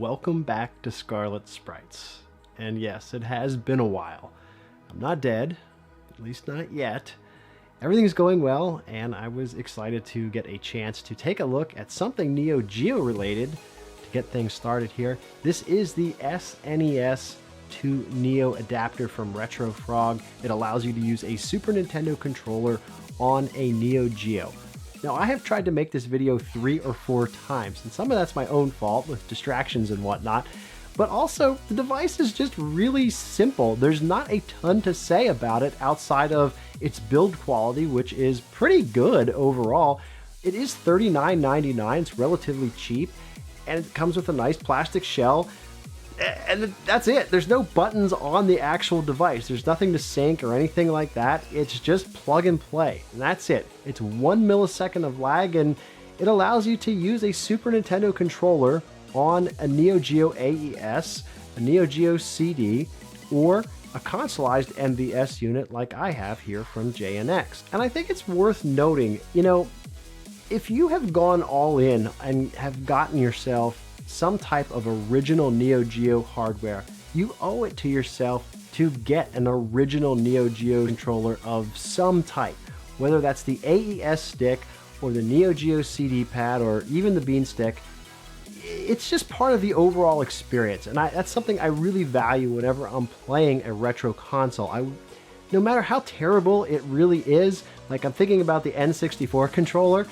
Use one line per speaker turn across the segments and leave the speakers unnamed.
Welcome back to ScarletSprites. And yes, it has been a while. I'm not dead, at least not yet. Everything's going well, and I was excited to get a chance to take a look at something Neo Geo related to get things started here. This is the SNES2NEO adapter from RetroFrog. It allows you to use a Super Nintendo controller on a Neo Geo. Now, I have tried to make this video 3 or 4 times, and some of that's my own fault with distractions and whatnot, but also the device is just really simple. There's not a ton to say about it outside of its build quality, which is pretty good overall. It is $39.99, it's relatively cheap, and it comes with a nice plastic shell. And that's it. There's no buttons on the actual device. There's nothing to sync or anything like that. It's just plug and play, and that's it. It's 1 millisecond of lag, and it allows you to use a Super Nintendo controller on a Neo Geo AES, a Neo Geo CD, or a consoleized MVS unit like I have here from JNX. And I think it's worth noting, you know, if you have gone all in and have gotten yourself some type of original Neo Geo hardware, you owe it to yourself to get an original Neo Geo controller of some type, whether that's the AES stick or the Neo Geo CD pad or even the Bean Stick. It's just part of the overall experience, and that's something I really value whenever I'm playing a retro console. No matter how terrible it really is, like I'm thinking about the N64 controller,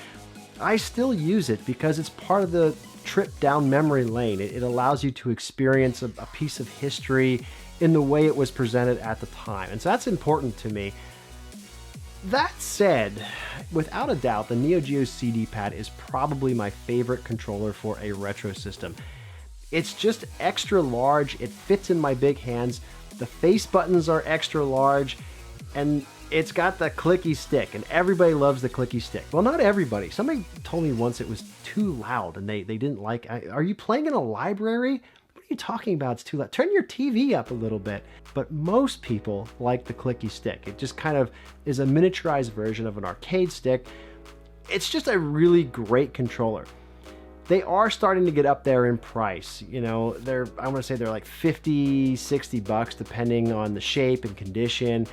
I still use it because it's part of the trip down memory lane. It allows you to experience a piece of history in the way it was presented at the time, and so that's important to me. That said, without a doubt, the Neo Geo CD pad is probably my favorite controller for a retro system. It's just extra large, it fits in my big hands, the face buttons are extra large, and it's got the clicky stick, and everybody loves the clicky stick. Well, not everybody. Somebody told me once it was too loud, and they didn't like it. Are you playing in a library? What are you talking about? It's too loud. Turn your TV up a little bit. But most people like the clicky stick. It just kind of is a miniaturized version of an arcade stick. It's just a really great controller. They are starting to get up there in price. You know, I want to say they're like 50, 60 bucks, depending on the shape and condition.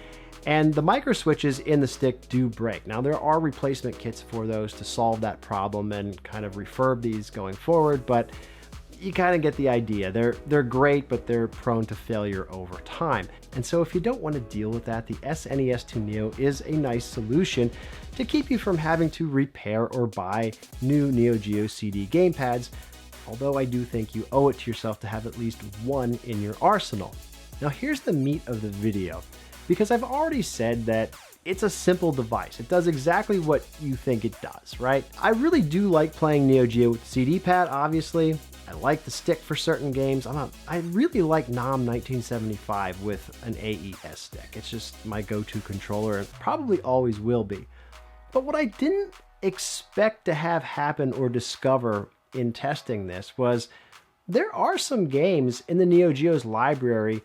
And the micro switches in the stick do break. Now, there are replacement kits for those to solve that problem and kind of refurb these going forward, but you kind of get the idea. They're great, but they're prone to failure over time. And so if you don't want to deal with that, the SNES2NEO is a nice solution to keep you from having to repair or buy new Neo Geo CD gamepads, although I do think you owe it to yourself to have at least one in your arsenal. Now, here's the meat of the video. Because I've already said that it's a simple device. It does exactly what you think it does, right? I really do like playing Neo Geo with the CD pad, obviously. I like the stick for certain games. I really like NOM 1975 with an AES stick. It's just my go-to controller and probably always will be. But what I didn't expect to have happen or discover in testing this was there are some games in the Neo Geo's library.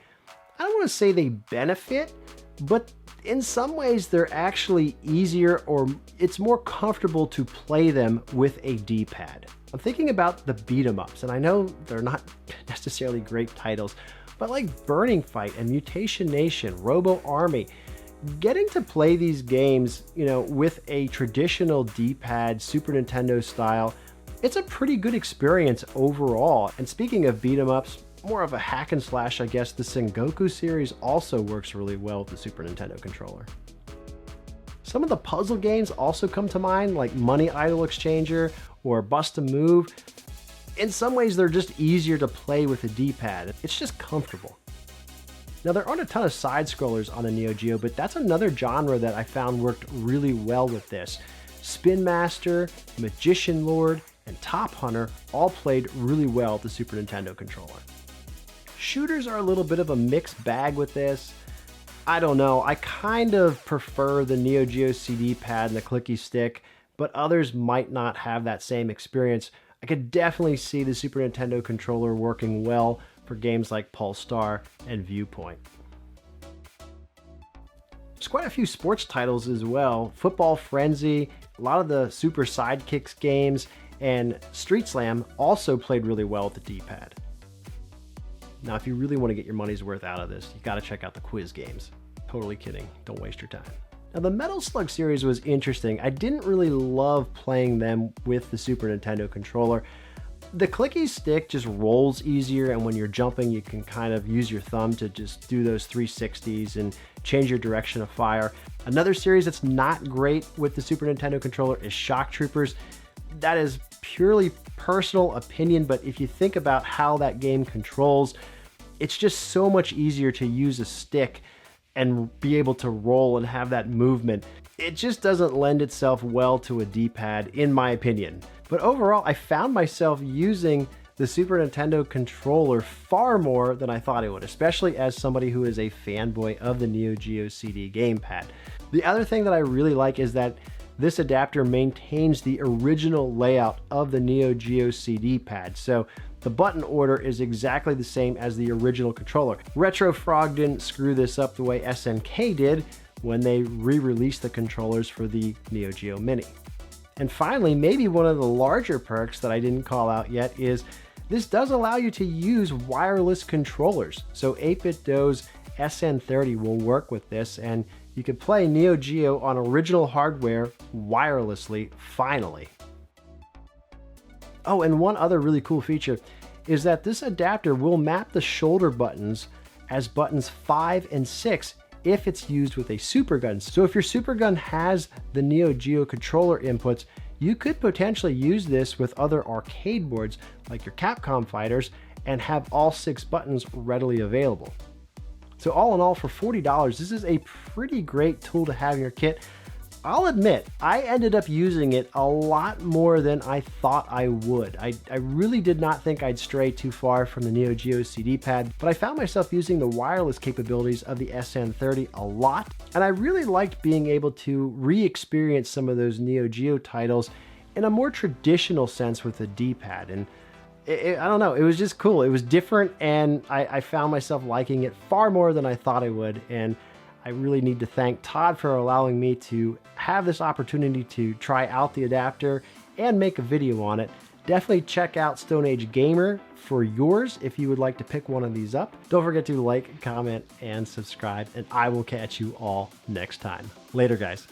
I don't want to say they benefit, but in some ways they're actually easier, or it's more comfortable to play them with a D-pad. I'm thinking about the beat-em-ups, and I know they're not necessarily great titles, but like Burning Fight and Mutation Nation, Robo Army, getting to play these games, you know, with a traditional D-pad, Super Nintendo style, it's a pretty good experience overall. And speaking of beat-em-ups, more of a hack and slash, I guess, the Sengoku series also works really well with the Super Nintendo controller. Some of the puzzle games also come to mind, like Money Idol Exchanger or Bust a Move. In some ways, they're just easier to play with a D-pad. It's just comfortable. Now, there aren't a ton of side-scrollers on the Neo Geo, but that's another genre that I found worked really well with this. Spin Master, Magician Lord, and Top Hunter all played really well with the Super Nintendo controller. Shooters are a little bit of a mixed bag with this. I don't know, I kind of prefer the Neo Geo CD pad and the clicky stick, but others might not have that same experience. I could definitely see the Super Nintendo controller working well for games like Pulse Star and Viewpoint. There's quite a few sports titles as well. Football Frenzy, a lot of the Super Sidekicks games, and Street Slam also played really well with the D-pad. Now, if you really want to get your money's worth out of this, you got to check out the quiz games. Totally kidding. Don't waste your time. Now, the Metal Slug series was interesting. I didn't really love playing them with the Super Nintendo controller. The clicky stick just rolls easier, and when you're jumping, you can kind of use your thumb to just do those 360s and change your direction of fire. Another series that's not great with the Super Nintendo controller is Shock Troopers. That is purely personal opinion, but if you think about how that game controls, it's just so much easier to use a stick and be able to roll and have that movement. It just doesn't lend itself well to a D-pad, in my opinion. But overall, I found myself using the Super Nintendo controller far more than I thought I would, especially as somebody who is a fanboy of the Neo Geo CD gamepad. The other thing that I really like is that this adapter maintains the original layout of the Neo Geo CD pad. So the button order is exactly the same as the original controller. RetroFrog didn't screw this up the way SNK did when they re-released the controllers for the Neo Geo Mini. And finally, maybe one of the larger perks that I didn't call out yet is this does allow you to use wireless controllers. So 8BitDo's SN30 will work with this, and you can play Neo Geo on original hardware wirelessly, finally. Oh, and one other really cool feature is that this adapter will map the shoulder buttons as buttons 5 and 6 if it's used with a Super Gun. So if your Super Gun has the Neo Geo controller inputs, you could potentially use this with other arcade boards like your Capcom fighters and have all 6 buttons readily available. So all in all, for $40, this is a pretty great tool to have in your kit. I'll admit, I ended up using it a lot more than I thought I would. I really did not think I'd stray too far from the Neo Geo CD pad, but I found myself using the wireless capabilities of the SN30 a lot, and I really liked being able to re-experience some of those Neo Geo titles in a more traditional sense with the D-pad. And I don't know, it was just cool. It was different, and I found myself liking it far more than I thought I would. And I really need to thank Todd for allowing me to have this opportunity to try out the adapter and make a video on it. Definitely check out Stoneage Gamer for yours if you would like to pick one of these up. Don't forget to like, comment, and subscribe, and I will catch you all next time. Later, guys.